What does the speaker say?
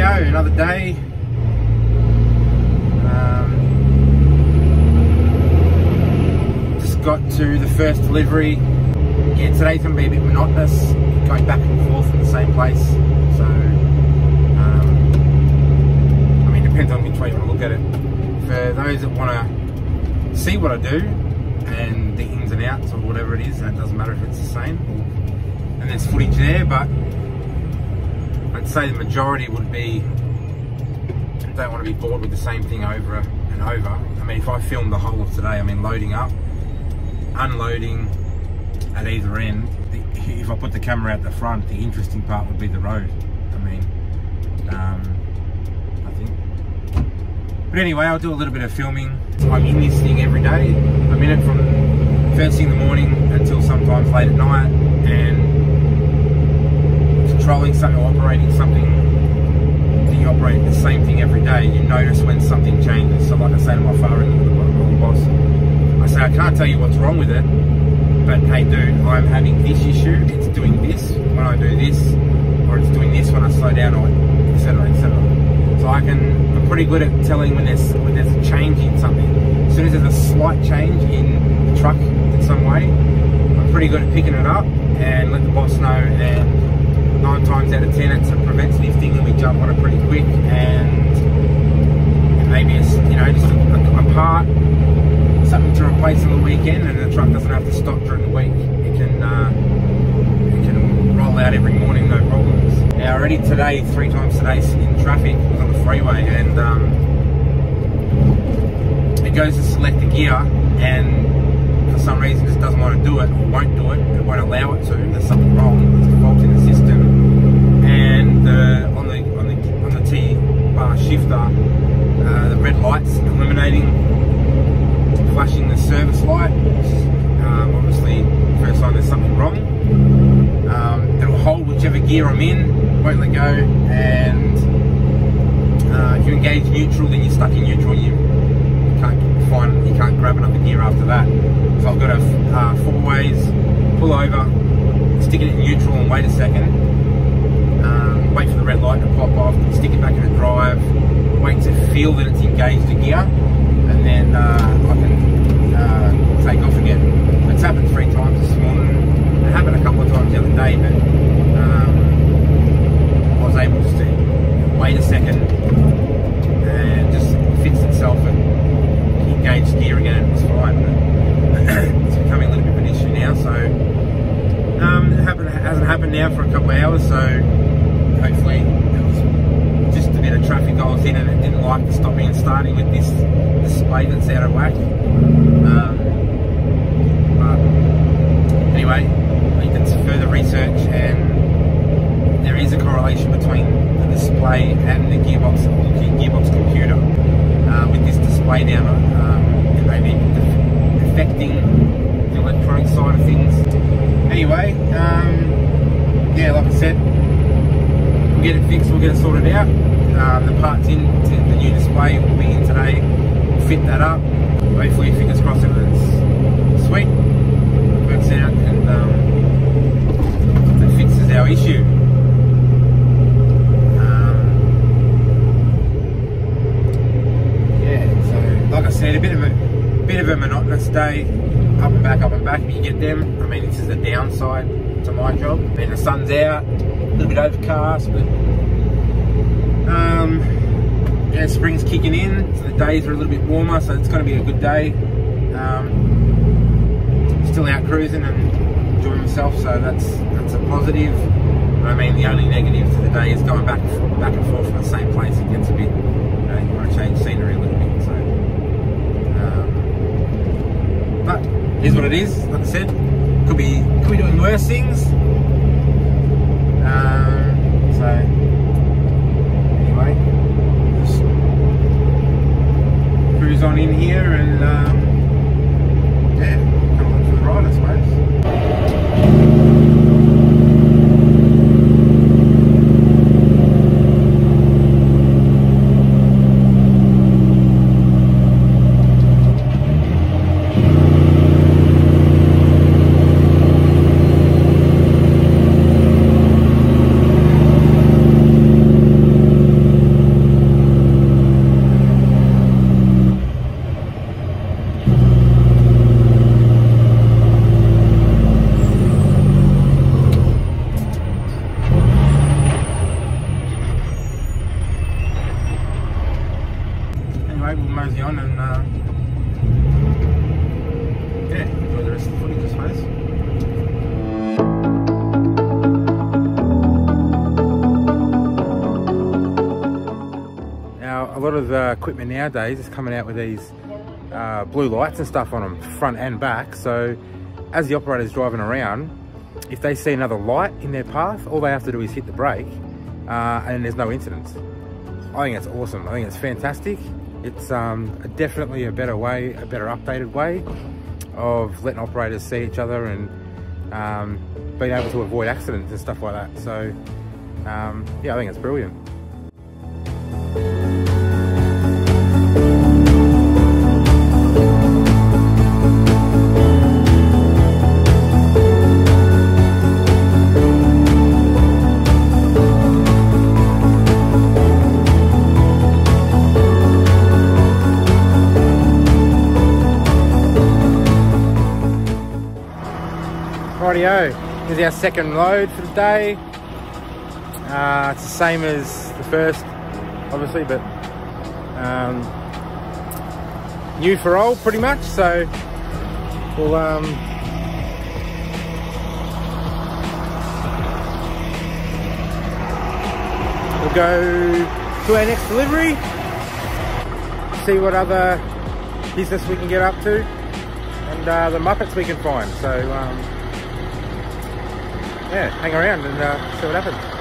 go, another day. Just got to the first delivery. Yeah, today's going to be a bit monotonous, going back and forth in the same place. So, I mean, depends on which way you want to look at it. For those that want to see what I do and the ins and outs or whatever it is, and it doesn't matter if it's the same, and there's footage there, but I'd say the majority would be, don't want to be bored with the same thing over and over. I mean, if I filmed the whole of today, I mean, loading up, unloading at either end, if I put the camera out the front, the interesting part would be the road. I mean, I think. But anyway, I'll do a little bit of filming. I'm in this thing every day. I'm in it from first thing in the morning until sometimes late at night, and controlling something or operating something. You operate the same thing every day, you notice when something changes. So like I say to my father-in-law, the boss, I say, I can't tell you what's wrong with it, but hey dude, I'm having this issue, it's doing this when I do this, or it's doing this when I slow down, or etc, etc. So I'm pretty good at telling when there's a change in something. As soon as there's a slight change in the truck in some way, I'm pretty good at picking it up and let the boss know, and 9 times out of 10 it's a preventative thing, and we jump on it pretty quick. And maybe it's, you know, just a part, something to replace on the weekend, and the truck doesn't have to stop during the week. It can roll out every morning, no problems. Now already today, 3 times today in traffic, I was on the freeway, and it goes to select the gear, and for some reason just doesn't want to do it, or won't do it, it won't allow it to. There's something wrong, there's a fault in the system. And on the T-bar shifter, the red light's illuminating, flashing the service light. Obviously, first sign there's something wrong. It'll hold whichever gear I'm in, won't let go, and if you engage neutral, then you're stuck in neutral. You can't grab another gear after that. So I've got to 4 ways, pull over, stick it in neutral, and wait a second. Wait for the red light to pop off, stick it back in the drive, wait to feel that it's engaged the gear, and then I can take off again. It's happened 3 times this morning. It happened a couple of times the other day, but I was able just to wait a second and just fix itself and engage the gear again, and it was fine. But it's becoming a little bit of an issue now, so it hasn't happened now for a couple of hours, so hopefully it was just a bit of traffic I was in, and it didn't like the stopping and starting with this display that's out of whack. But anyway, I think it's further research, and there is a correlation between the display and the gearbox computer. With this display now, it may be affecting the electronic side of things. Anyway, yeah, like I said, we'll get it fixed, we'll get it sorted out. The parts in to the new display will be in today. We'll fit that up. Hopefully, fingers crossed, it's sweet, works out, and that fixes our issue. Yeah, so like I said, a bit of a monotonous day, up and back, but you get them. I mean, this is the downside to my job. I mean, the sun's out, a little bit overcast, but yeah, spring's kicking in, so the days are a little bit warmer, so it's going to be a good day. Still out cruising and enjoying myself, so that's a positive. I mean, the only negative to the day is going back and forth from the same place. It gets a bit, you know, you want to change scenery a little bit. So, but it is what it is. Like I said, could be doing worse things. So anyway, just cruise on in here and yeah, come on for the ride, I suppose. a lot of the equipment nowadays is coming out with these blue lights and stuff on them, front and back. So as the operator's driving around, if they see another light in their path, all they have to do is hit the brake and there's no incidents. I think it's awesome. I think it's fantastic. It's definitely a better way, a better updated way of letting operators see each other and being able to avoid accidents and stuff like that. So yeah, I think it's brilliant. Rightio, here's our second load for the day. It's the same as the first, obviously, but new for old pretty much. So we'll go to our next delivery, see what other business we can get up to, and the Muppets we can find. So yeah, hang around and see what happens.